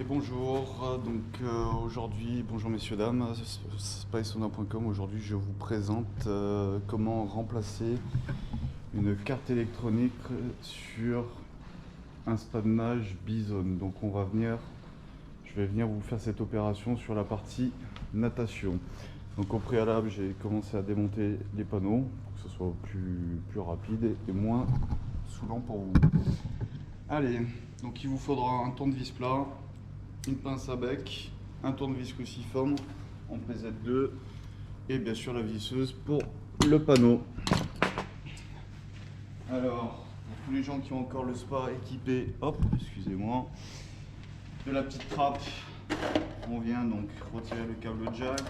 Et bonjour, aujourd'hui, bonjour messieurs dames, spiceowner.com. Aujourd'hui je vous présente comment remplacer une carte électronique sur un spannage Bison. Donc je vais venir vous faire cette opération sur la partie natation. Donc au préalable j'ai commencé à démonter les panneaux pour que ce soit plus rapide et moins saoulant pour vous. Allez, donc il vous faudra un tournevis plat, une pince à bec, un tournevis cruciforme en PZ2 et bien sûr la visseuse pour le panneau. Alors, pour tous les gens qui ont encore le spa équipé, hop, excusez-moi, de la petite trappe, on vient donc retirer le câble jack.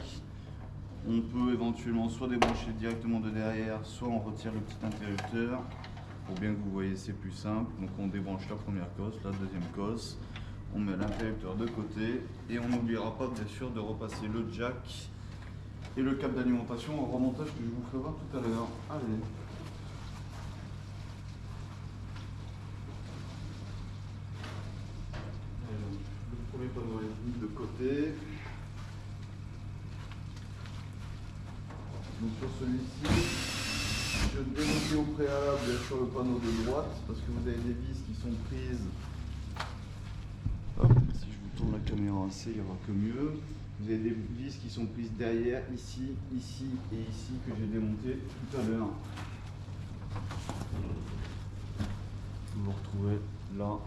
On peut éventuellement soit débrancher directement de derrière, soit on retire le petit interrupteur. Pour bien que vous voyez, c'est plus simple. Donc on débranche la première cosse, la deuxième cosse. On met l'interrupteur de côté et on n'oubliera pas bien sûr de repasser le jack et le câble d'alimentation en remontage que je vous ferai voir tout à l'heure. Allez. Le premier panneau est mis de côté. Donc sur celui-ci, je démonte au préalable sur le panneau de droite parce que vous avez des vis qui sont prises. Hop, si je vous tourne la caméra assez, il n'y aura que mieux. Vous avez des vis qui sont prises derrière, ici, ici et ici que j'ai démonté tout à l'heure. Vous vous retrouvez là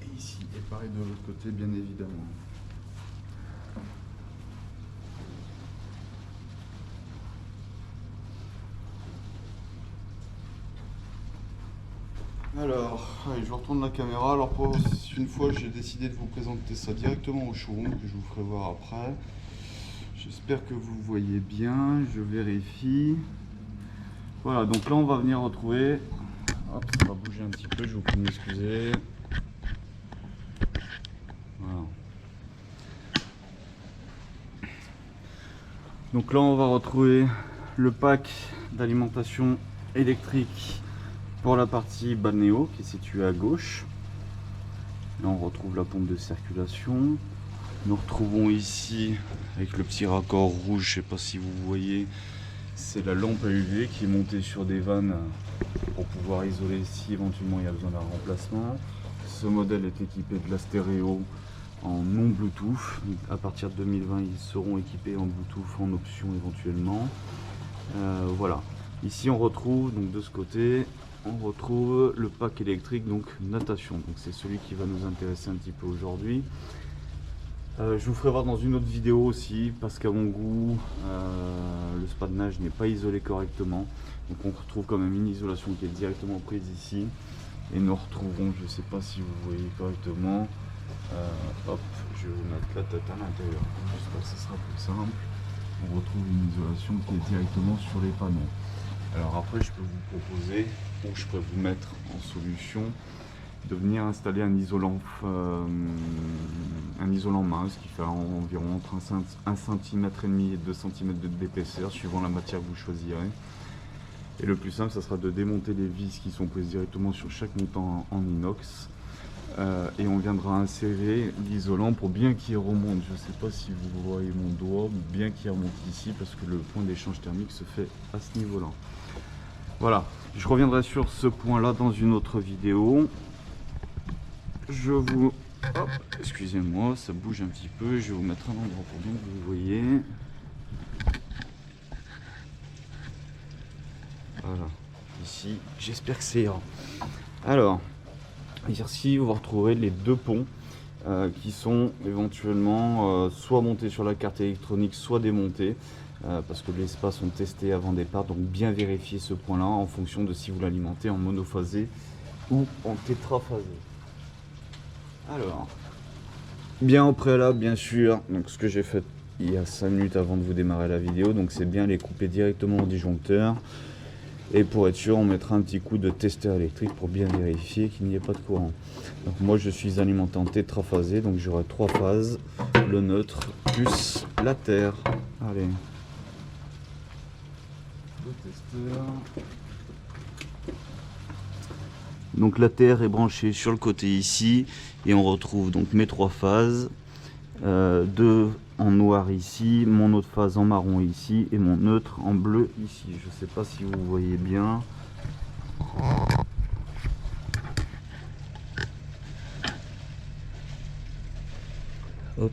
et ici. Et pareil de l'autre côté, bien évidemment. Alors, allez, je retourne la caméra. Alors pour une fois, j'ai décidé de vous présenter ça directement au showroom que je vous ferai voir après. J'espère que vous voyez bien. Je vérifie. Voilà, donc là on va venir retrouver. Hop, ça va bouger un petit peu. Je vous prie de m'excuser. Voilà. Donc là on va retrouver le pack d'alimentation électrique pour la partie balnéo qui est située à gauche. Là on retrouve la pompe de circulation. Nous retrouvons ici avec le petit raccord rouge, je ne sais pas si vous voyez, c'est la lampe à UV qui est montée sur des vannes pour pouvoir isoler si éventuellement il y a besoin d'un remplacement. Ce modèle est équipé de la stéréo en non Bluetooth. À partir de 2020 ils seront équipés en Bluetooth en option éventuellement. Voilà, ici on retrouve donc de ce côté on retrouve le pack électrique donc natation, donc c'est celui qui va nous intéresser un petit peu aujourd'hui. Je vous ferai voir dans une autre vidéo aussi parce qu'à mon goût le spa de nage n'est pas isolé correctement, donc on retrouve quand même une isolation qui est directement prise ici et nous retrouvons, je ne sais pas si vous voyez correctement, hop, je vais vous mettre la tête à l'intérieur, j'espère que ce sera plus simple. On retrouve une isolation qui est directement sur les panneaux. Alors après je peux vous proposer, ou je peux vous mettre en solution, de venir installer un isolant mince qui fait environ entre 1,5 cm et 2 cm d'épaisseur suivant la matière que vous choisirez. Et le plus simple, ça sera de démonter les vis qui sont prises directement sur chaque montant en inox. Et on viendra insérer l'isolant pour bien qu'il remonte. Je ne sais pas si vous voyez mon doigt, bien qu'il remonte ici parce que le point d'échange thermique se fait à ce niveau-là. Voilà, je reviendrai sur ce point-là dans une autre vidéo. Je vous... Hop, excusez-moi, ça bouge un petit peu. Je vais vous mettre un endroit pour bien que vous voyez. Voilà, ici, j'espère que c'est... Alors, ici, vous retrouverez les deux ponts qui sont éventuellement soit montés sur la carte électronique, soit démontés. Parce que les spas sont testés avant départ, donc bien vérifier ce point là en fonction de si vous l'alimentez en monophasé ou en tétraphasé. Alors, bien au préalable bien sûr, donc ce que j'ai fait il y a 5 minutes avant de vous démarrer la vidéo, donc c'est bien les couper directement au disjoncteur et pour être sûr on mettra un petit coup de testeur électrique pour bien vérifier qu'il n'y ait pas de courant. Donc moi je suis alimenté en tétraphasé, donc j'aurai 3 phases, le neutre plus la terre. Allez. Le testeur. Donc la terre est branchée sur le côté ici et on retrouve donc mes 3 phases, 2 en noir ici, mon autre phase en marron ici et mon neutre en bleu ici. Je sais pas si vous voyez bien. Hop.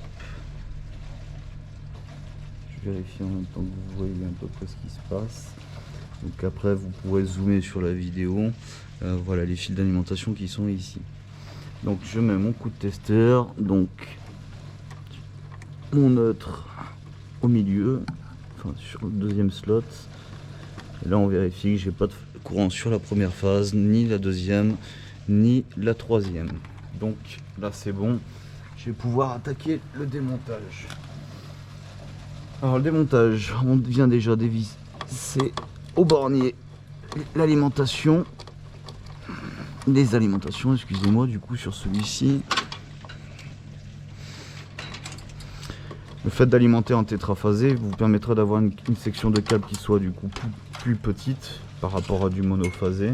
Je vérifie en même temps que vous voyez à peu près ce qui se passe. Donc après vous pourrez zoomer sur la vidéo. Voilà les fils d'alimentation qui sont ici. Donc je mets mon coup de testeur, donc mon neutre au milieu, enfin sur le deuxième slot. Et là on vérifie que j'ai pas de courant sur la première phase, ni la deuxième, ni la troisième. Donc là c'est bon, je vais pouvoir attaquer le démontage. Alors le démontage, on vient déjà dévisser au bornier l'alimentation. Les alimentations, excusez-moi, du coup sur celui-ci. Le fait d'alimenter en tétraphasé vous permettra d'avoir une section de câble qui soit du coup plus petite par rapport à du monophasé,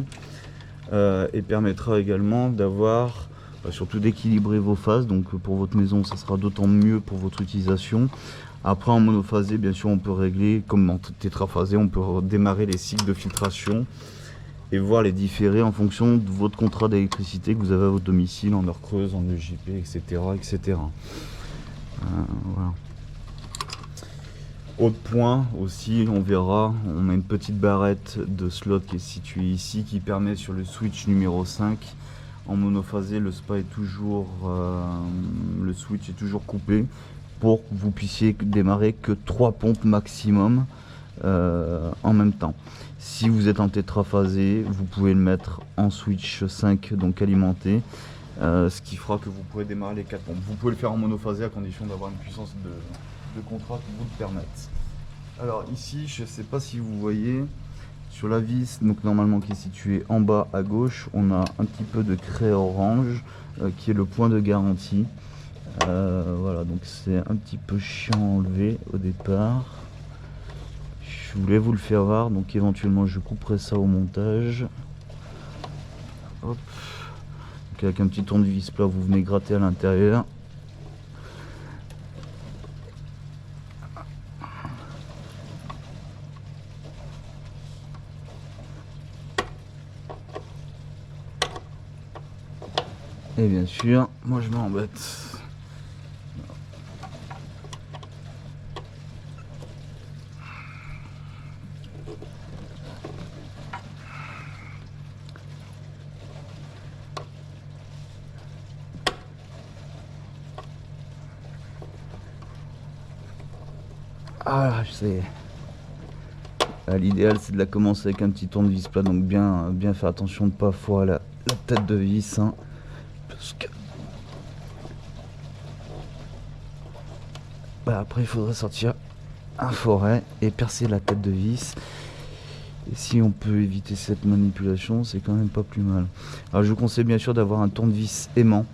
et permettra également d'avoir, surtout d'équilibrer vos phases. Donc pour votre maison ça sera d'autant mieux pour votre utilisation. Après en monophasé bien sûr on peut régler, comme en tétraphasé on peut démarrer les cycles de filtration et voir les différer en fonction de votre contrat d'électricité que vous avez à votre domicile, en heure creuse, en EJP, etc. etc. Voilà. Autre point aussi, on verra, on a une petite barrette de slot qui est située ici qui permet sur le switch numéro 5, en monophasé le switch est toujours coupé pour que vous puissiez démarrer que 3 pompes maximum en même temps. Si vous êtes en tétraphasé, vous pouvez le mettre en switch 5, donc alimenté, ce qui fera que vous pourrez démarrer les 4 pompes. Vous pouvez le faire en monophasé à condition d'avoir une puissance de contrat qui vous le permette. Alors ici, je ne sais pas si vous voyez, sur la vis, donc normalement qui est située en bas à gauche, on a un petit peu de craie orange qui est le point de garantie. Voilà, donc c'est un petit peu chiant à enlever au départ. Je voulais vous le faire voir, donc éventuellement je couperai ça au montage. Hop. Donc avec un petit tournevis plat, vous venez gratter à l'intérieur. Et bien sûr, moi je m'embête. Ah, je sais. L'idéal c'est de la commencer avec un petit tournevis plat, donc bien faire attention de ne pas foirer la tête de vis, hein, parce que après il faudrait sortir un forêt et percer la tête de vis. Et si on peut éviter cette manipulation, c'est quand même pas plus mal. Alors je vous conseille bien sûr d'avoir un tournevis aimant,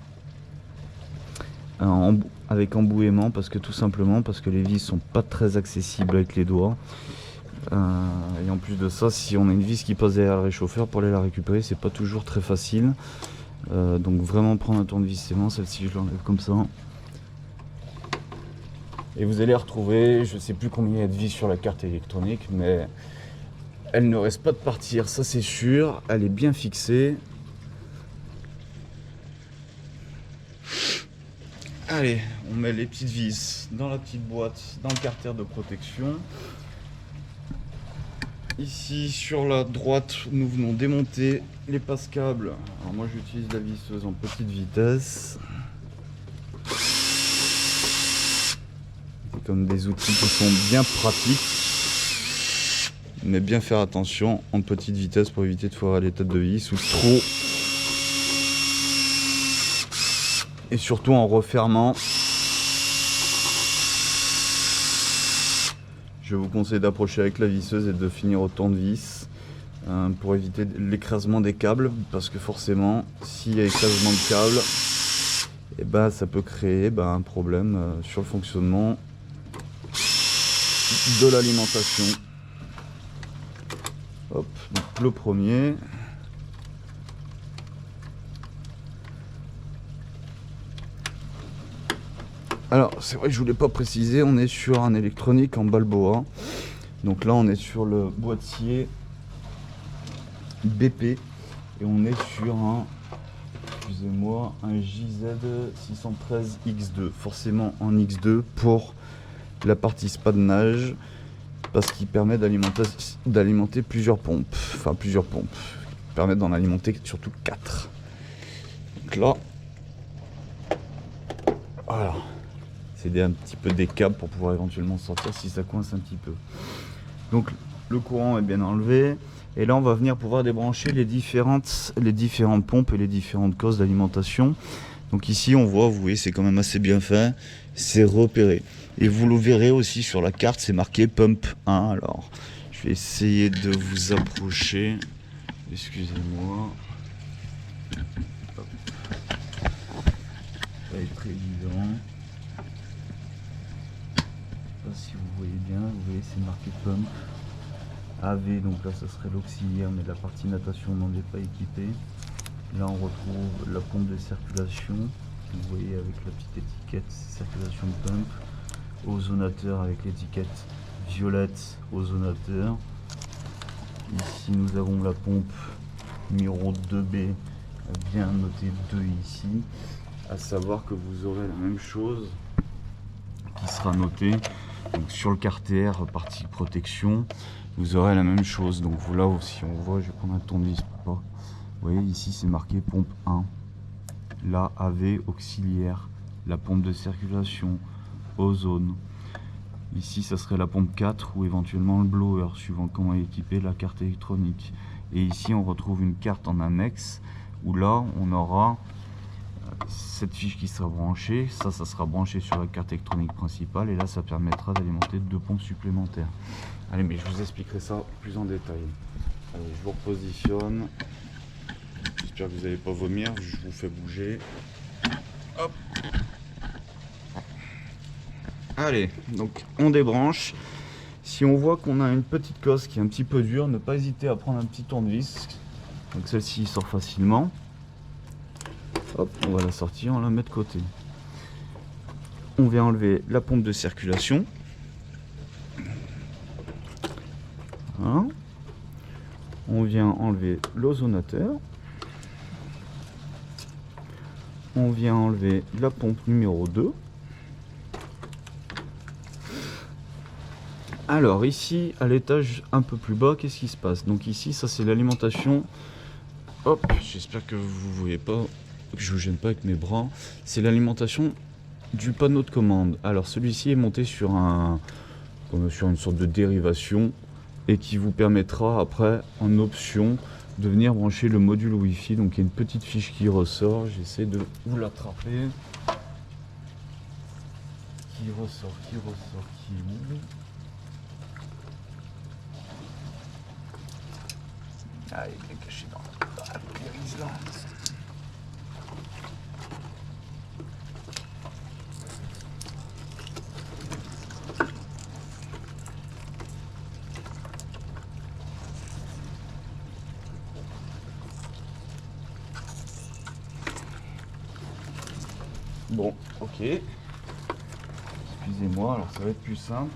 avec embout aimant, parce que tout simplement parce que les vis sont pas très accessibles avec les doigts. Et en plus de ça, si on a une vis qui passe derrière le réchauffeur, pour aller la récupérer c'est pas toujours très facile. Donc vraiment prendre un tournevis aimant, celle-ci je l'enlève comme ça. Et vous allez retrouver, je sais plus combien il y a de vis sur la carte électronique, mais elle ne reste pas de partir, ça c'est sûr, elle est bien fixée. Allez, on met les petites vis dans la petite boîte, dans le carter de protection. Ici sur la droite, nous venons démonter les passe-câbles. Alors moi j'utilise la visseuse en petite vitesse. C'est comme des outils qui sont bien pratiques, mais bien faire attention en petite vitesse pour éviter de foirer les têtes de vis ou trop. Et surtout en refermant. Je vous conseille d'approcher avec la visseuse et de finir au tournevis pour éviter l'écrasement des câbles, parce que forcément s'il y a écrasement de câbles, et ça peut créer un problème sur le fonctionnement de l'alimentation. Hop, donc le premier. Alors c'est vrai que je voulais pas préciser, on est sur un électronique en Balboa. Donc là on est sur le boîtier BP et on est sur un, excusez-moi, un JZ613X2, forcément en X2 pour la partie spa de nage, parce qu'il permet d'alimenter plusieurs pompes, enfin plusieurs pompes, il permet d'en alimenter surtout 4. Donc là, voilà, c'est un petit peu des câbles pour pouvoir éventuellement sortir si ça coince un petit peu. Donc le courant est bien enlevé. Et là, on va venir pouvoir débrancher les différentes pompes et les différentes causes d'alimentation. Donc ici, on voit, vous voyez, c'est quand même assez bien fait. C'est repéré. Et vous le verrez aussi sur la carte, c'est marqué Pump 1. Alors, je vais essayer de vous approcher. Excusez-moi. Ça va être très évident. Je ne sais pas si vous voyez bien. Vous voyez, c'est marqué Pump. AV, donc là ça serait l'auxiliaire, mais la partie natation n'en est pas équipée. Là on retrouve la pompe de circulation, vous voyez avec la petite étiquette circulation pump, ozonateur avec l'étiquette violette ozonateur. Ici nous avons la pompe numéro 2B, bien noté 2 ici, à savoir que vous aurez la même chose qui sera notée donc sur le carter partie protection. Vous aurez la même chose, donc là aussi on voit, je vais prendre un tournevis pour pas. Vous voyez ici c'est marqué pompe 1, là AV auxiliaire, la pompe de circulation, ozone. Ici ça serait la pompe 4 ou éventuellement le blower, suivant comment est équipée la carte électronique. Et ici on retrouve une carte en annexe, où là on aura cette fiche qui sera branchée, ça sera branché sur la carte électronique principale, et là ça permettra d'alimenter 2 pompes supplémentaires. Allez, mais je vous expliquerai ça plus en détail. Allez, je vous repositionne. J'espère que vous n'allez pas vomir, je vous fais bouger. Hop. Allez, donc on débranche. Si on voit qu'on a une petite cosse qui est un petit peu dure, ne pas hésiter à prendre un petit tournevis. Donc celle-ci sort facilement. Hop, on va la sortir, on la met de côté. On vient enlever la pompe de circulation. Voilà. On vient enlever l'ozonateur. On vient enlever la pompe numéro 2. Alors ici, à l'étage un peu plus bas, qu'est-ce qui se passe? Donc ici, ça c'est l'alimentation. Hop, j'espère que vous voyez pas, que je vous gêne pas avec mes bras. C'est l'alimentation du panneau de commande. Alors celui-ci est monté sur une sorte de dérivation, et qui vous permettra après en option de venir brancher le module Wi-Fi. Donc il y a une petite fiche qui ressort, j'essaie de vous l'attraper. Qui ressort, qui ouvre. Ah, il est bien caché dans la polarise là. Bon, ok. Excusez-moi, alors ça va être plus simple.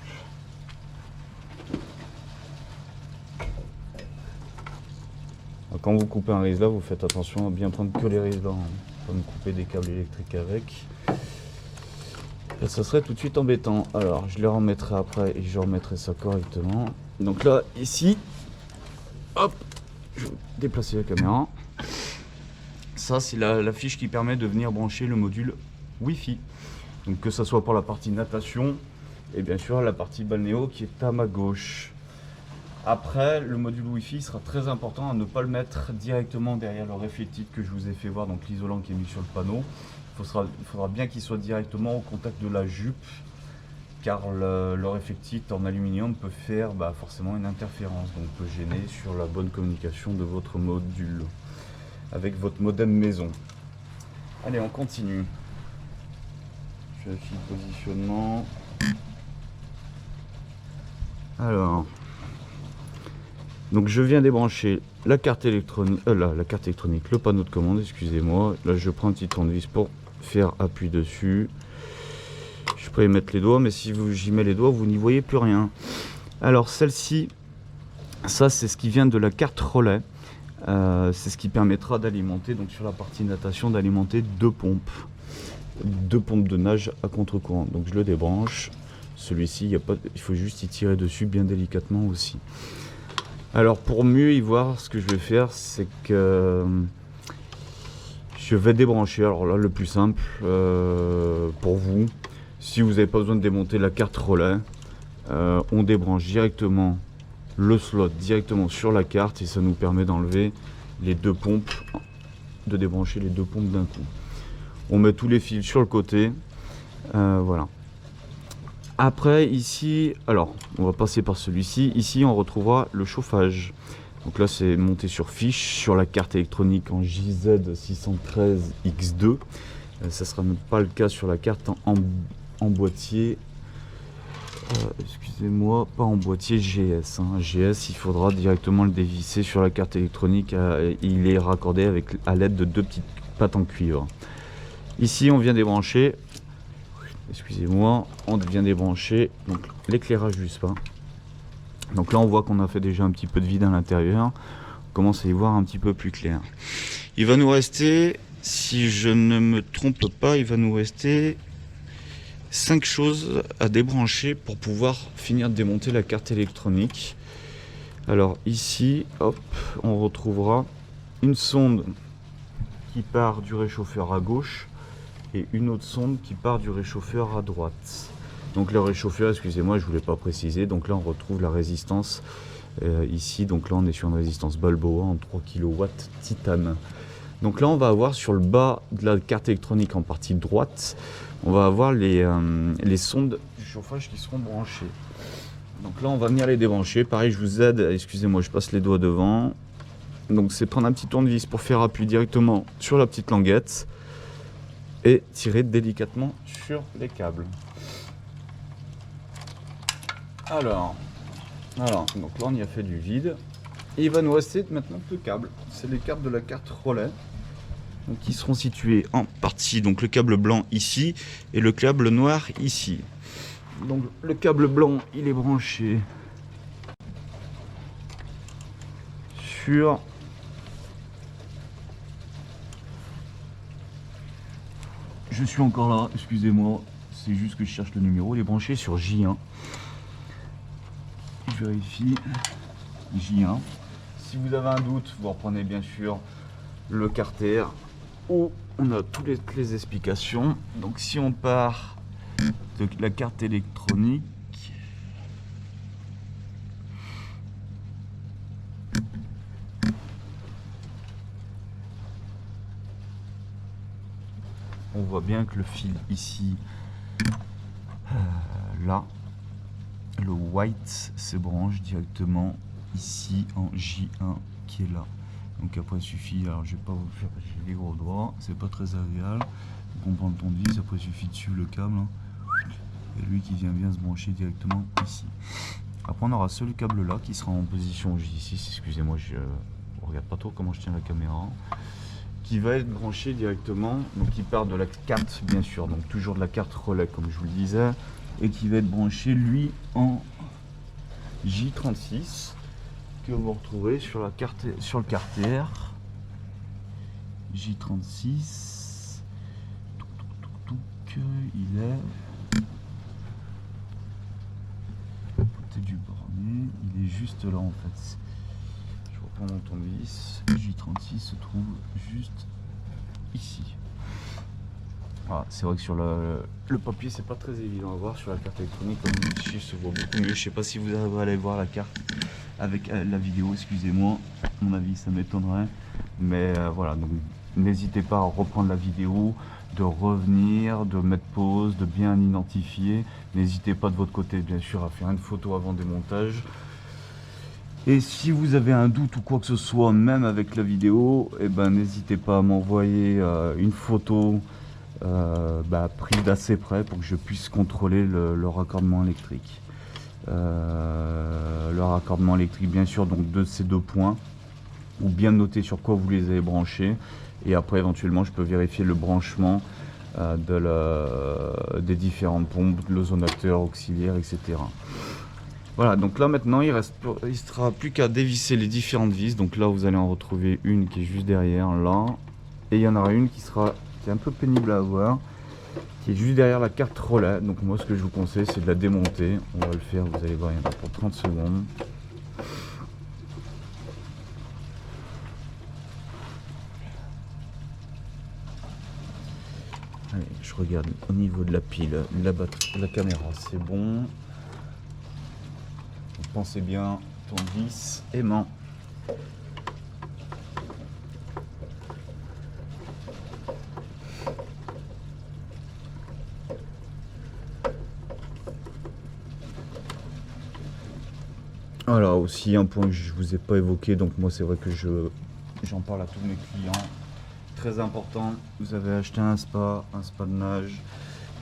Alors, quand vous coupez un réseau, vous faites attention à bien prendre que les réseaux, hein, pas me couper des câbles électriques avec. Et ça serait tout de suite embêtant. Alors, je les remettrai après et je remettrai ça correctement. Donc là, ici, hop, je vais déplacer la caméra. Ça, c'est la fiche qui permet de venir brancher le module Wi-Fi. Donc que ce soit pour la partie natation et bien sûr la partie balnéo qui est à ma gauche. Après, le module Wi-Fi sera très important à ne pas le mettre directement derrière le réflectif que je vous ai fait voir, donc l'isolant qui est mis sur le panneau. Il faudra bien qu'il soit directement au contact de la jupe, car le réflectif en aluminium peut faire forcément une interférence, donc peut gêner sur la bonne communication de votre module avec votre modem maison. Allez, on continue. Je vérifie le positionnement. Alors, donc je viens débrancher la carte électronique, le panneau de commande, excusez-moi. Là, je prends un petit tournevis pour faire appui dessus. Je peux y mettre les doigts, mais si j'y mets les doigts, vous n'y voyez plus rien. Alors celle-ci, ça c'est ce qui vient de la carte relais. C'est ce qui permettra d'alimenter, donc sur la partie natation, d'alimenter deux pompes de nage à contre-courant. Donc je le débranche. Celui-ci, il faut juste y tirer dessus bien délicatement aussi. Alors pour mieux y voir, ce que je vais faire, c'est que je vais débrancher. Alors là, le plus simple pour vous, si vous n'avez pas besoin de démonter la carte relais, on débranche directement le slot directement sur la carte et ça nous permet d'enlever les deux pompes, de débrancher les deux pompes d'un coup. On met tous les fils sur le côté, voilà. Après ici, alors on va passer par celui-ci. Ici on retrouvera le chauffage. Donc là c'est monté sur fiche sur la carte électronique en JZ613X2. Ça sera même pas le cas sur la carte en boîtier. Excusez-moi, pas en boîtier GS. GS, il faudra directement le dévisser sur la carte électronique. Il est raccordé à l'aide de deux petites pattes en cuivre. Ici, on vient débrancher. Excusez-moi, on vient débrancher donc l'éclairage du spa. Donc là, on voit qu'on a fait déjà un petit peu de vide à l'intérieur. On commence à y voir un petit peu plus clair. Il va nous rester, si je ne me trompe pas, il va nous rester 5 choses à débrancher pour pouvoir finir de démonter la carte électronique. Alors ici, hop, on retrouvera une sonde qui part du réchauffeur à gauche et une autre sonde qui part du réchauffeur à droite. Donc le réchauffeur, excusez-moi, je voulais pas préciser. Donc là on retrouve la résistance ici. Donc là on est sur une résistance Balboa en 3 kW titane. Donc là on va avoir sur le bas de la carte électronique en partie droite, on va avoir les sondes du chauffage qui seront branchées. Donc là on va venir les débrancher. Pareil, je vous aide, excusez-moi, je passe les doigts devant. Donc c'est prendre un petit tournevis pour faire appui directement sur la petite languette et tirer délicatement sur les câbles. Alors, donc là on y a fait du vide. Et il va nous rester maintenant deux câbles. C'est les câbles de la carte relais. Donc qui seront situés en partie. Donc le câble blanc ici et le câble noir ici. Donc le câble blanc, il est branché sur je suis encore là, excusez-moi, c'est juste que je cherche le numéro. Il est branché sur J1. Je vérifie. J1. Si vous avez un doute, vous reprenez bien sûr le carter où on a toutes les explications. Donc si on part de la carte électronique, on voit bien que le fil ici, là, le white se branche directement ici en J1 qui est là. Donc après il suffit, alors je vais pas vous faire, j'ai les gros doigts, c'est pas très agréable. Donc on prend le tournevis, après il suffit de suivre le câble hein, et lui qui vient bien se brancher directement ici. Après on aura ce câble là qui sera en position J6, excusez-moi, je regarde pas trop comment je tiens la caméra, qui va être branché directement, donc qui part de la carte bien sûr, donc toujours de la carte relais comme je vous le disais, et qui va être branché lui en J36 que vous retrouverez sur la carte, sur le carter J36. Il est côté du borné, il est juste là en fait. Je reprends mon tournevis. J36 se trouve juste ici. Voilà, c'est vrai que sur le papier c'est pas très évident à voir, sur la carte électronique comme ici se voit beaucoup mieux. Je sais pas si vous arriverez à aller voir la carte avec la vidéo, excusez-moi, à mon avis ça m'étonnerait, mais voilà, donc n'hésitez pas à reprendre la vidéo, de revenir, de mettre pause, de bien identifier. N'hésitez pas de votre côté bien sûr à faire une photo avant démontage. Et si vous avez un doute ou quoi que ce soit, même avec la vidéo, eh ben, n'hésitez pas à m'envoyer une photo prise d'assez près pour que je puisse contrôler le raccordement électrique. Le raccordement électrique bien sûr donc de ces deux points, ou bien noter sur quoi vous les avez branchés, et après éventuellement je peux vérifier le branchement des différentes pompes, de l'ozonateur, auxiliaire, etc. Voilà, donc là maintenant il ne sera plus qu'à dévisser les différentes vis. Donc là vous allez en retrouver une qui est juste derrière là, et il y en aura une qui est un peu pénible à avoir, qui est juste derrière la carte relais. Donc moi ce que je vous conseille c'est de la démonter. On va le faire, vous allez voir, il y en a pour 30 secondes. Allez, je regarde au niveau de la pile, la caméra c'est bon. Pensez bien ton vis aimant. Voilà, aussi un point que je vous ai pas évoqué, donc moi c'est vrai que j'en parle à tous mes clients. Très important, vous avez acheté un spa de nage,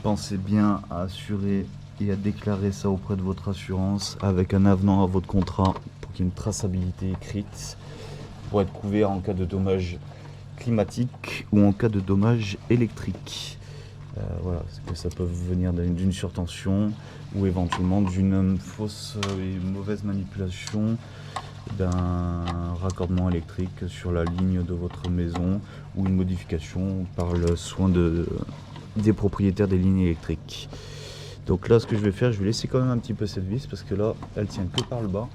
pensez bien à assurer et à déclarer ça auprès de votre assurance avec un avenant à votre contrat pour qu'il y ait une traçabilité écrite pour être couvert en cas de dommages climatiques ou en cas de dommages électriques. Voilà, c'est que ça peut venir d'une surtension ou éventuellement d'une fausse et mauvaise manipulation d'un raccordement électrique sur la ligne de votre maison ou une modification par le soin des propriétaires des lignes électriques. Donc là ce que je vais faire, je vais laisser quand même un petit peu cette vis parce que là elle tient que par le bas.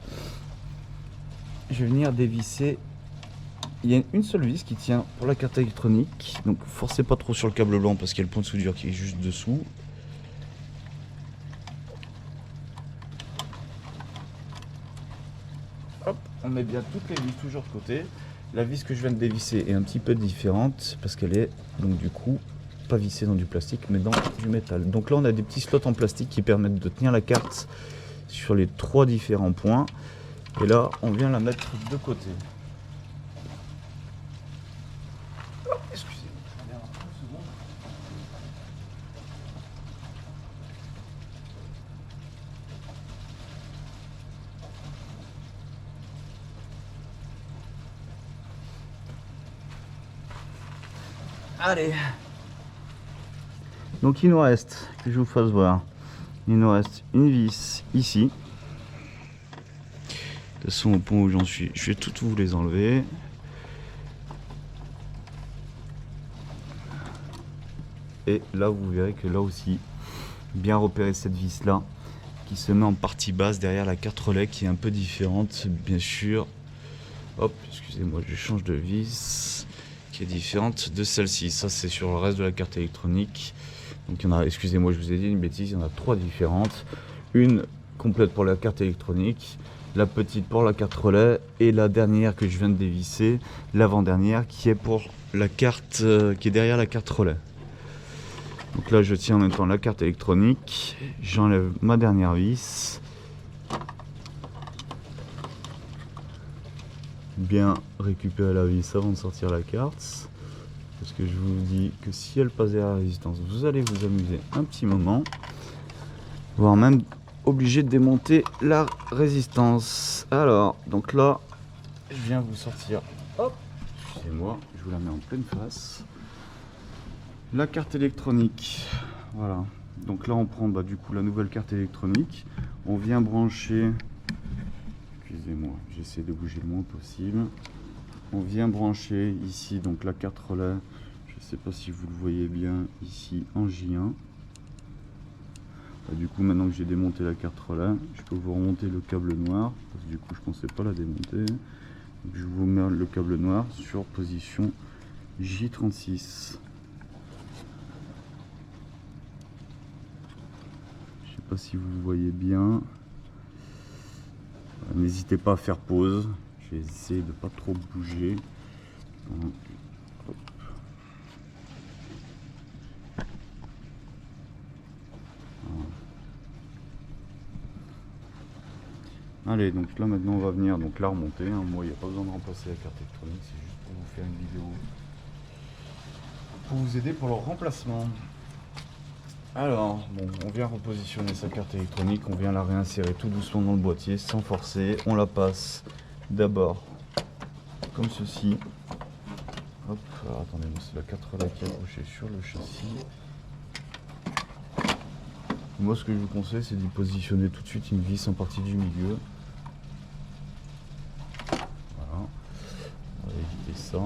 Je vais venir dévisser. Il y a une seule vis qui tient pour la carte électronique, donc forcez pas trop sur le câble blanc parce qu'il y a le point de soudure qui est juste dessous. Hop, on met bien toutes les vis toujours de côté. La vis que je viens de dévisser est un petit peu différente parce qu'elle est donc du coup pas vissée dans du plastique mais dans du métal. Donc là on a des petits slots en plastique qui permettent de tenir la carte sur les 3 différents points. Et là on vient la mettre de côté. Excusez-moi. Allez. Donc il nous reste, que je vous fasse voir, il nous reste une vis ici. De toute façon au point où j'en suis, je vais toutes vous les enlever. Et là vous verrez que là aussi, bien repérer cette vis là, qui se met en partie basse derrière la carte relais qui est un peu différente bien sûr. Hop, excusez-moi, je change de vis, qui est différente de celle-ci. Ça c'est sur le reste de la carte électronique. Donc il y en a, excusez-moi, je vous ai dit une bêtise, il y en a 3 différentes. Une complète pour la carte électronique, la petite pour la carte relais et la dernière que je viens de dévisser, l'avant-dernière qui est pour la carte qui est derrière la carte relais. Donc là je tiens en même temps la carte électronique, j'enlève ma dernière vis. Bien récupérer la vis avant de sortir la carte. Parce que je vous dis que si elle passe derrière la résistance, vous allez vous amuser un petit moment. Voire même obligé de démonter la résistance. Alors, donc là, je viens vous sortir. Hop, excusez-moi, je vous la mets en pleine face. La carte électronique. Voilà. Donc là, on prend du coup la nouvelle carte électronique. On vient brancher. Excusez-moi, j'essaie de bouger le moins possible. On vient brancher ici donc la carte relais, je ne sais pas si vous le voyez bien ici en J1. Du coup maintenant que j'ai démonté la carte relais, je peux vous remonter le câble noir, parce que du coup je pensais pas la démonter. Donc, je vous mets le câble noir sur position J36. Je sais pas si vous le voyez bien. N'hésitez pas à faire pause. Je vais essayer de pas trop bouger. Hop. Allez, donc là maintenant on va venir donc la remonter. Hein. Moi il n'y a pas besoin de remplacer la carte électronique, c'est juste pour vous faire une vidéo pour vous aider pour le remplacement. Alors, bon, on vient repositionner sa carte électronique, on vient la réinsérer tout doucement dans le boîtier sans forcer. On la passe d'abord comme ceci. Hop, alors attendez, c'est la carte relais qui est accrochée sur le châssis. Moi ce que je vous conseille c'est d'y positionner tout de suite une vis en partie du milieu. Voilà. On va éviter ça.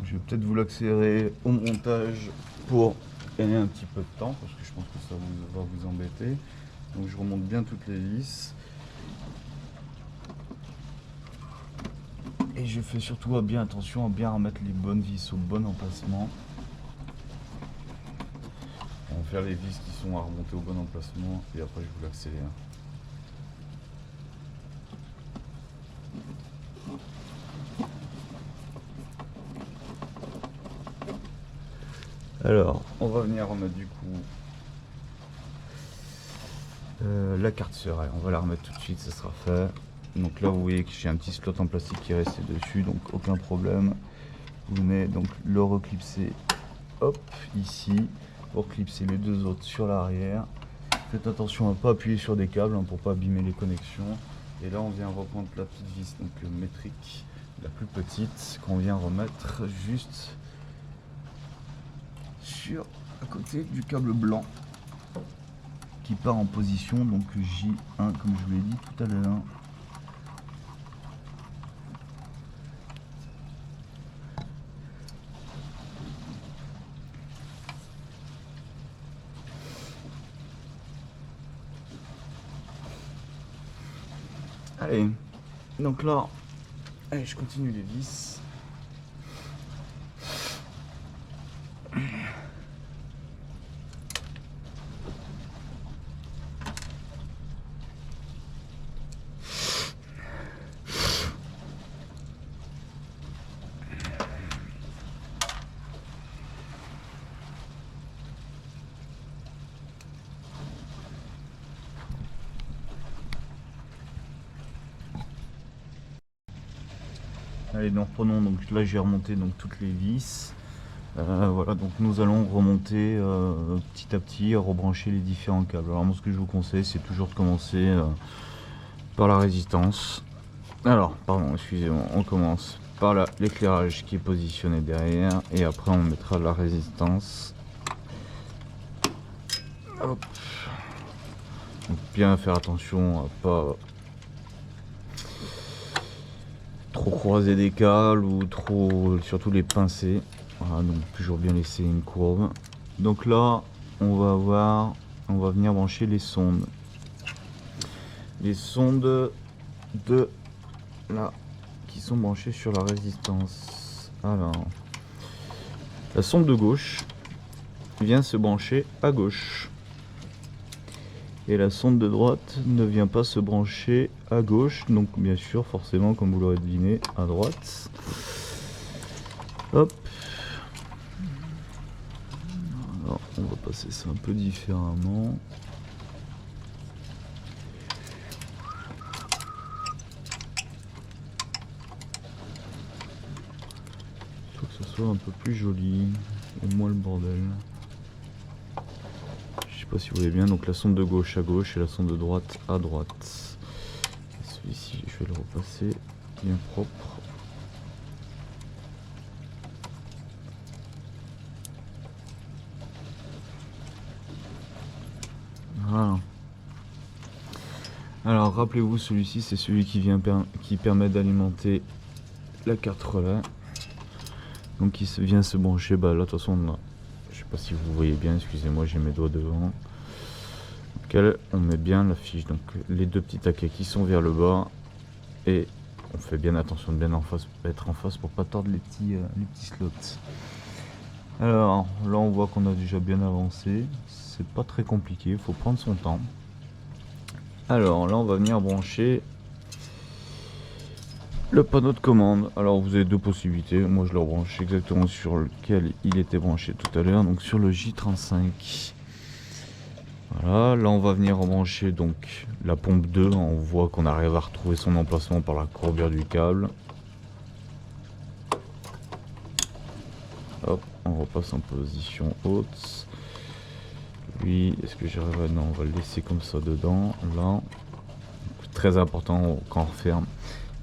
Je vais peut-être vous l'accélérer au montage pour gagner un petit peu de temps parce que je pense que ça va vous embêter. Donc je remonte bien toutes les vis. Et je fais surtout bien attention à bien remettre les bonnes vis au bon emplacement. On va faire les vis qui sont à remonter au bon emplacement et après je vous l'accélère. Alors, on va venir remettre du coup la carte seraille. On va la remettre tout de suite, ça sera fait. Donc là, vous voyez que j'ai un petit slot en plastique qui est resté dessus, donc aucun problème. Vous venez donc le reclipser, hop, ici, pour clipser les deux autres sur l'arrière. Faites attention à ne pas appuyer sur des câbles hein, pour pas abîmer les connexions. Et là, on vient reprendre la petite vis donc métrique, la plus petite, qu'on vient remettre juste sur à côté du câble blanc qui part en position donc J1 comme je vous l'ai dit tout à l'heure. Allez, donc là, allez, je continue les vis. Allez, nous reprenons, donc là j'ai remonté donc toutes les vis. Voilà, donc nous allons remonter petit à petit, rebrancher les différents câbles. Alors moi ce que je vous conseille c'est toujours de commencer par la résistance. Alors, pardon, excusez-moi, on commence par l'éclairage qui est positionné derrière et après on mettra la résistance. Hop. Donc, bien faire attention à pas trop croiser des câbles ou trop, surtout les pincer. Voilà, donc toujours bien laisser une courbe. Donc là, on va venir brancher les sondes. Les sondes de là qui sont branchées sur la résistance. Alors, la sonde de gauche vient se brancher à gauche. Et la sonde de droite ne vient pas se brancher à gauche, donc bien sûr, forcément, comme vous l'aurez deviné, à droite. Hop. Alors, on va passer ça un peu différemment. Faut que ce soit un peu plus joli et moins le bordel. Je sais pas si vous voyez bien, donc la sonde de gauche à gauche et la sonde de droite à droite. Celui-ci, je vais le repasser bien propre. Voilà. Alors rappelez-vous, celui-ci c'est celui qui permet d'alimenter la carte relais. Donc il vient se brancher, bah là de toute façon on a, je sais pas si vous voyez bien, excusez-moi j'ai mes doigts devant, auquel on met bien la fiche, donc les deux petits taquets qui sont vers le bas et on fait bien attention de bien être en face pour pas tordre les petits slots. Alors là on voit qu'on a déjà bien avancé, c'est pas très compliqué, il faut prendre son temps. Alors là on va venir brancher le panneau de commande. Alors vous avez deux possibilités, moi je le branche exactement sur lequel il était branché tout à l'heure, donc sur le J35. Voilà, là on va venir rebrancher donc la pompe 2, on voit qu'on arrive à retrouver son emplacement par la courbure du câble. Hop, on repasse en position haute. Lui, est-ce que j'arrive à... Non, on va le laisser comme ça dedans, là. Donc, très important quand on referme.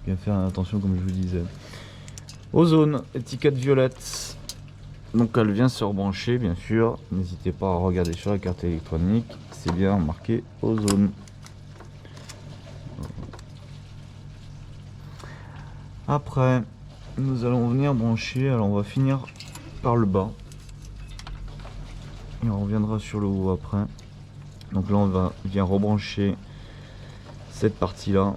Bien faire attention comme je vous disais. Ozone, étiquette violette. Donc elle vient se rebrancher bien sûr. N'hésitez pas à regarder sur la carte électronique. C'est bien marqué Ozone. Après, nous allons venir brancher. Alors on va finir par le bas. Et on reviendra sur le haut après. Donc là on va bien rebrancher cette partie là.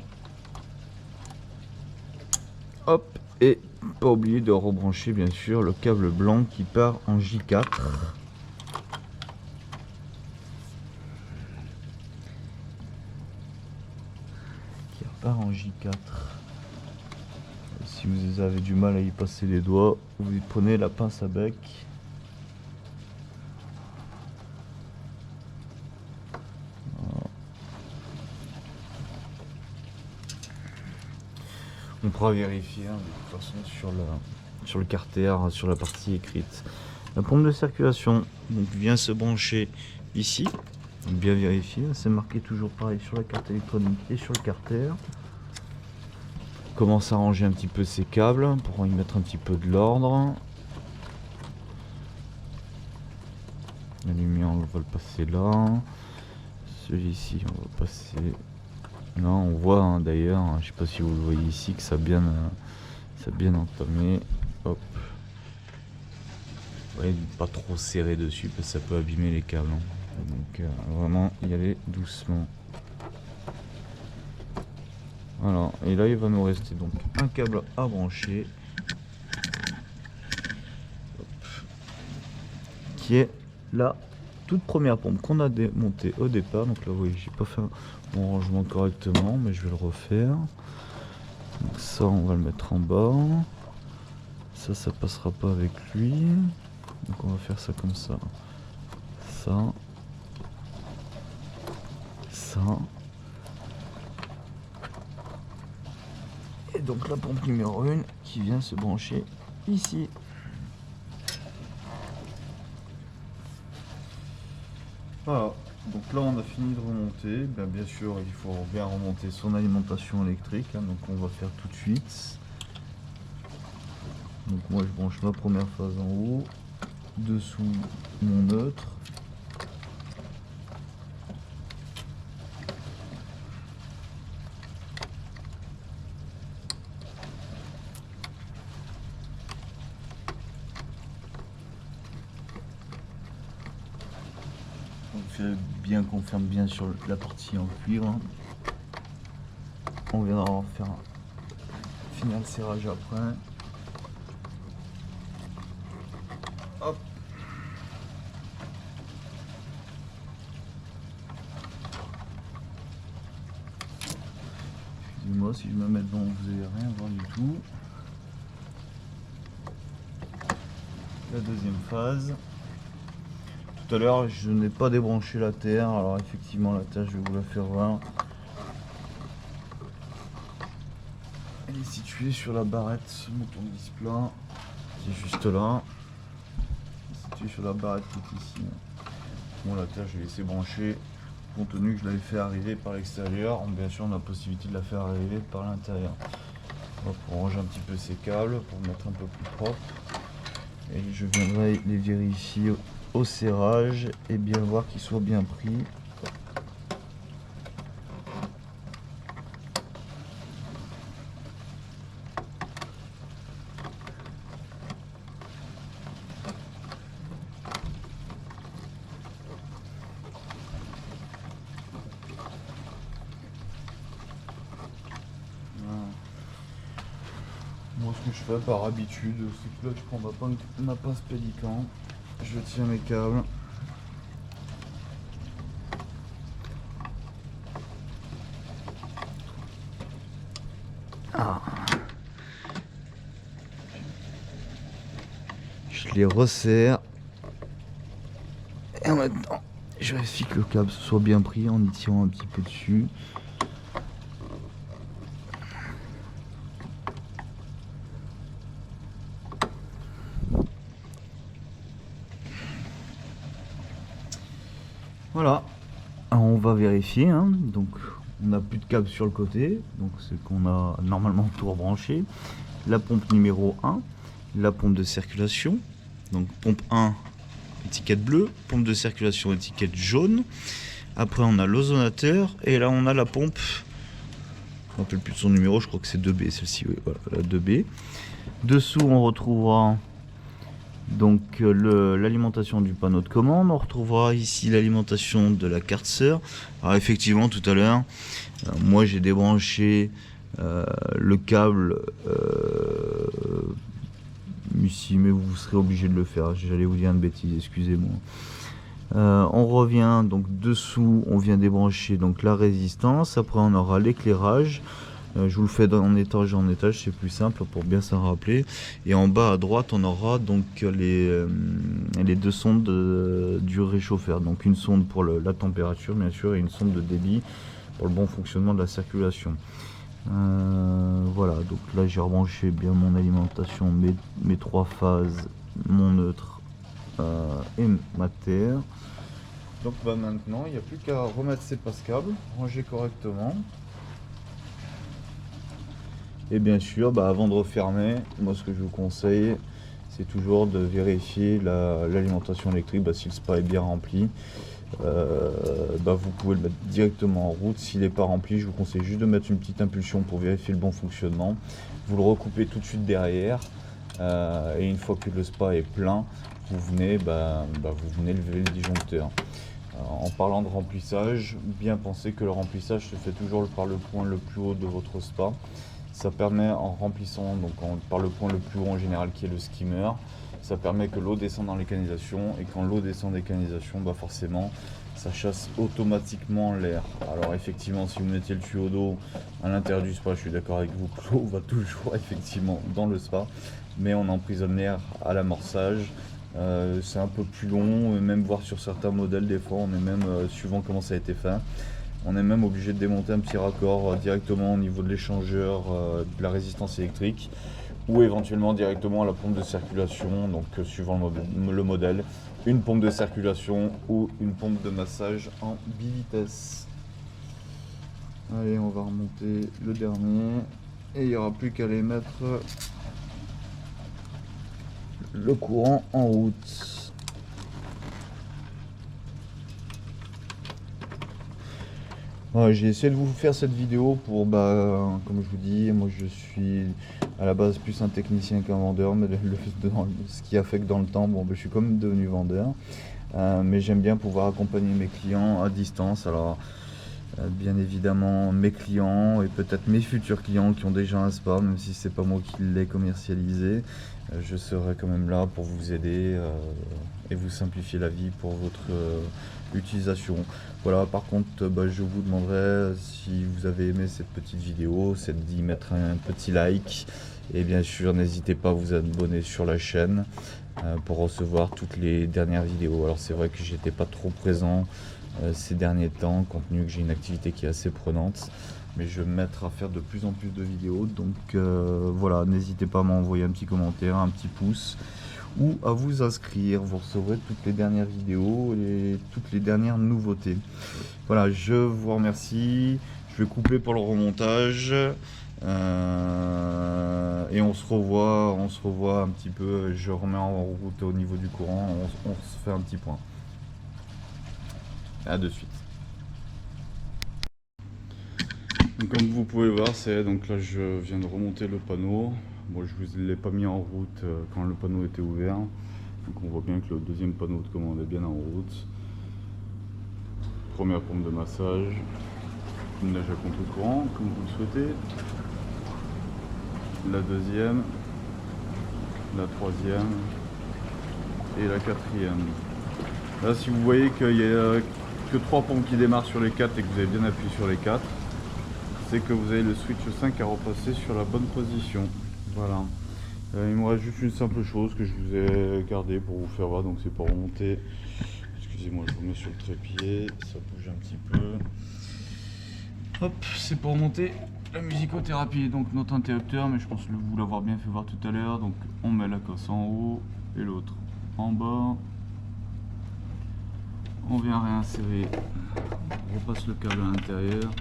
Hop, et pas oublier de rebrancher bien sûr le câble blanc qui part en J4. Qui part en J4. Si vous avez du mal à y passer les doigts, vous prenez la pince à bec. On pourra vérifier de toute façon sur le carter, sur la partie écrite. La pompe de circulation donc, vient se brancher ici. Donc, bien vérifier, c'est marqué toujours pareil sur la carte électronique et sur le carter. On commence à ranger un petit peu ces câbles pour y mettre un petit peu de l'ordre. La lumière, on va le passer là. Celui-ci, on va passer... Là on voit d'ailleurs, je sais pas si vous le voyez ici, que ça a bien entamé. Hop. Ouais, pas trop serré dessus parce que ça peut abîmer les câbles. Donc vraiment y aller doucement. Voilà, et là il va nous rester donc un câble à brancher. Hop. Qui est la toute première pompe qu'on a démontée au départ. Donc là vous voyez, j'ai pas fait mon rangement correctement, mais je vais le refaire. Donc ça on va le mettre en bas. Ça passera pas avec lui. Donc on va faire ça comme ça. Ça. Et donc la pompe numéro 1 qui vient se brancher ici. Voilà, donc là on a fini de remonter. Bien sûr il faut bien remonter son alimentation électrique, donc on va faire tout de suite. Donc moi je branche ma première phase en haut, dessous mon neutre. Bien qu'on ferme bien sur la partie en cuivre. On viendra faire finir le serrage après. Hop. Excusez-moi si je me mets devant, vous n'allez rien voir du tout. La deuxième phase. Tout à l'heure je n'ai pas débranché la terre, alors effectivement la terre je vais vous la faire voir. Elle est située sur la barrette, mon tournevis plat, qui est juste là. Située sur la barrette qui est ici. Bon, la terre je l'ai laissé brancher, compte tenu que je l'avais fait arriver par l'extérieur. Bien sûr on a la possibilité de la faire arriver par l'intérieur. Pour ranger un petit peu ces câbles, pour mettre un peu plus propre. Et je viendrai les vérifier au serrage et bien voir qu'ils soient bien pris. Moi ce que je fais par habitude, c'est que là je prends ma pince pélican, je tiens mes câbles. Je les resserre et en même temps je vérifie que le câble soit bien pris en y tirant un petit peu dessus. Voilà, alors on va vérifier, hein. Donc on n'a plus de câble sur le côté, donc c'est qu'on a normalement tout rebranché. La pompe numéro 1, la pompe de circulation, donc pompe 1 étiquette bleue, pompe de circulation étiquette jaune. Après on a l'ozonateur et là on a la pompe, je ne me rappelle plus de son numéro, je crois que c'est 2B celle-ci, oui, voilà, la 2B. Dessous on retrouvera donc l'alimentation du panneau de commande. On retrouvera ici l'alimentation de la carte sœur. Alors effectivement tout à l'heure, moi j'ai débranché le câble ici, mais vous serez obligé de le faire. J'allais vous dire une bêtise, excusez-moi. On revient donc dessous, on vient débrancher donc la résistance. Après on aura l'éclairage. Je vous le fais en étage en étage, c'est plus simple pour bien s'en rappeler. Et en bas à droite, on aura donc les deux sondes du réchauffeur. Donc une sonde pour la température, bien sûr, et une sonde de débit pour le bon fonctionnement de la circulation. Voilà, donc là j'ai rebranché bien mon alimentation, mes 3 phases, mon neutre et ma terre. Donc maintenant, il n'y a plus qu'à remettre ces passes-câbles, ranger correctement. Et bien sûr, avant de refermer, moi ce que je vous conseille, c'est toujours de vérifier l'alimentation électrique. Si le spa est bien rempli, vous pouvez le mettre directement en route. S'il n'est pas rempli, je vous conseille juste de mettre une petite impulsion pour vérifier le bon fonctionnement. Vous le recoupez tout de suite derrière, et une fois que le spa est plein, vous venez lever le disjoncteur. En parlant de remplissage, bien penser que le remplissage se fait toujours par le point le plus haut de votre spa. Ça permet, en remplissant par le point le plus haut en général qui est le skimmer, ça permet que l'eau descende dans les canalisations, et quand l'eau descend des canalisations, forcément ça chasse automatiquement l'air. Alors effectivement, si vous mettez le tuyau d'eau à l'intérieur du spa, je suis d'accord avec vous, l'eau va toujours effectivement dans le spa, mais on emprisonne l'air à l'amorçage. C'est un peu plus long, même voir sur certains modèles, des fois on est même, suivant comment ça a été fait, on est même obligé de démonter un petit raccord directement au niveau de l'échangeur de la résistance électrique, ou éventuellement directement à la pompe de circulation, donc suivant le modèle, une pompe de circulation ou une pompe de massage en bivitesse. Allez, on va remonter le dernier et il n'y aura plus qu'à aller mettre le courant en route. J'ai essayé de vous faire cette vidéo pour, comme je vous dis, moi je suis à la base plus un technicien qu'un vendeur, mais ce qui a fait que dans le temps, je suis quand même devenu vendeur. Mais j'aime bien pouvoir accompagner mes clients à distance. Alors, bien évidemment, mes clients et peut-être mes futurs clients qui ont déjà un spa, même si c'est pas moi qui l'ai commercialisé, je serai quand même là pour vous aider et vous simplifier la vie pour votre utilisation. Voilà, par contre, je vous demanderai, si vous avez aimé cette petite vidéo, c'est d'y mettre un petit like. Et bien sûr, n'hésitez pas à vous abonner sur la chaîne pour recevoir toutes les dernières vidéos. Alors c'est vrai que j'étais pas trop présent ces derniers temps, compte tenu que j'ai une activité qui est assez prenante, mais je vais me mettre à faire de plus en plus de vidéos. Donc voilà, n'hésitez pas à m'envoyer un petit commentaire, un petit pouce, ou à vous inscrire. Vous recevrez toutes les dernières vidéos et toutes les dernières nouveautés. Voilà, je vous remercie. Je vais couper pour le remontage. Et on se revoit un petit peu. Je remets en route au niveau du courant. On se fait un petit point. À de suite. Donc, comme vous pouvez voir, donc là je viens de remonter le panneau. Bon, je vous l'ai pas mis en route quand le panneau était ouvert. Donc on voit bien que le deuxième panneau de commande est bien en route. Première pompe de massage. Une nage à contre-courant, comme vous le souhaitez. La deuxième, la troisième et la quatrième. Là, si vous voyez qu'il n'y a que 3 pompes qui démarrent sur les 4 et que vous avez bien appuyé sur les 4, c'est que vous avez le switch 5 à repasser sur la bonne position. Voilà. Il me reste juste une simple chose que je vous ai gardé pour vous faire voir. Donc c'est pour remonter. excusez-moi, je vous mets sur le trépied, ça bouge un petit peu. Hop, c'est pour monter la musicothérapie, donc notre interrupteur, mais je pense vous l'avoir bien fait voir tout à l'heure. Donc on met la cosse en haut et l'autre en bas. On vient réinsérer, on repasse le câble à l'intérieur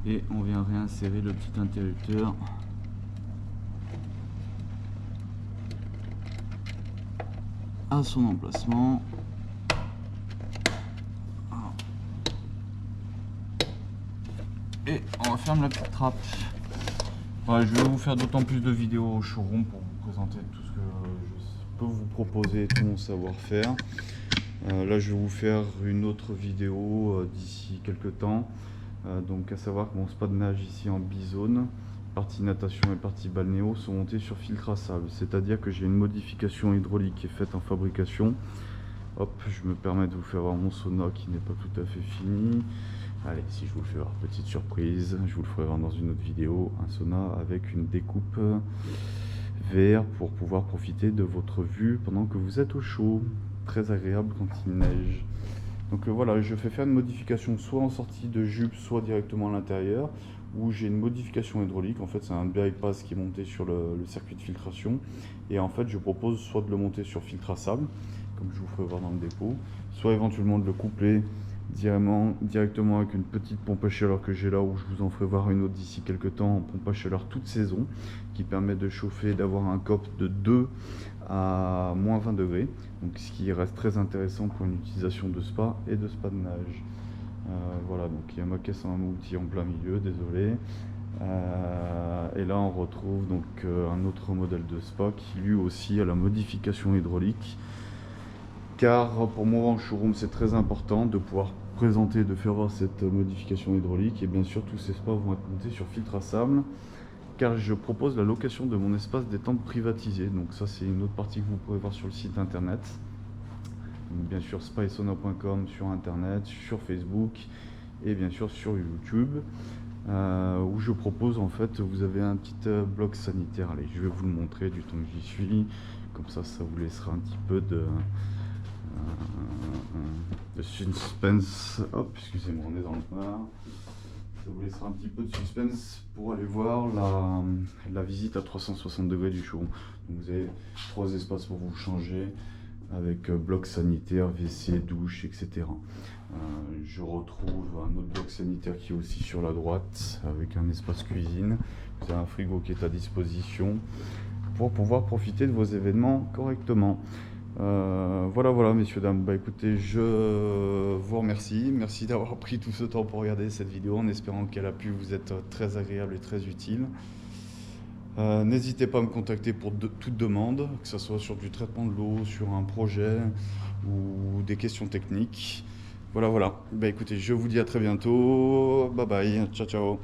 et on vient réinsérer le petit interrupteur à son emplacement. Et on referme la petite trappe. Ouais, je vais vous faire d'autant plus de vidéos au showroom pour vous présenter tout ce que je peux vous proposer, tout mon savoir-faire. Là je vais vous faire une autre vidéo d'ici quelques temps. Donc à savoir que mon spa de nage ici en bizone, partie natation et partie balnéo, sont montés sur filtre à sable. C'est-à-dire que j'ai une modification hydraulique qui est faite en fabrication. Hop, je me permets de vous faire voir mon sauna qui n'est pas tout à fait fini. Allez, si je vous le fais voir, petite surprise, je vous le ferai voir dans une autre vidéo, un sauna avec une découpe VR pour pouvoir profiter de votre vue pendant que vous êtes au chaud. Très agréable quand il neige. Donc voilà, je fais faire une modification soit en sortie de jupe, soit directement à l'intérieur, où j'ai une modification hydraulique. En fait, c'est un bypass qui est monté sur le circuit de filtration. Et en fait, je propose soit de le monter sur filtre à sable, comme je vous ferai voir dans le dépôt, soit éventuellement de le coupler directement avec une petite pompe à chaleur que j'ai là, où je vous en ferai voir une autre d'ici quelques temps, en pompe à chaleur toute saison, qui permet de chauffer, d'avoir un COP de 2 à moins 20 degrés, donc ce qui reste très intéressant pour une utilisation de spa et de spa de nage. Voilà, donc il y a ma caisse en outil en plein milieu, désolé. Et là on retrouve donc un autre modèle de spa qui lui aussi a la modification hydraulique, car pour moi en showroom c'est très important de pouvoir présenter, de faire voir cette modification hydraulique. Et bien sûr tous ces spas vont être montés sur filtre à sable, car je propose la location de mon espace détente privatisé. Donc ça c'est une autre partie que vous pourrez voir sur le site internet. Donc, bien sûr spasauna.com sur internet, sur Facebook et bien sûr sur YouTube, où je propose en fait, vous avez un petit bloc sanitaire. Allez, je vais vous le montrer du temps que j'y suis, comme ça vous laissera un petit peu de suspense. Hop, excusez-moi, on est dans le noir. Ça vous laissera un petit peu de suspense pour aller voir la visite à 360 degrés du showroom. Donc vous avez 3 espaces pour vous changer, avec bloc sanitaire, WC, douche, etc. Je retrouve un autre bloc sanitaire qui est aussi sur la droite, avec un espace cuisine. Vous avez un frigo qui est à disposition pour pouvoir profiter de vos événements correctement. Voilà messieurs dames, bah écoutez, je vous remercie, merci d'avoir pris tout ce temps pour regarder cette vidéo, en espérant qu'elle a pu vous être très agréable et très utile. N'hésitez pas à me contacter pour toute demande, que ce soit sur du traitement de l'eau, sur un projet ou des questions techniques. Voilà, bah écoutez, je vous dis à très bientôt, bye bye, ciao ciao.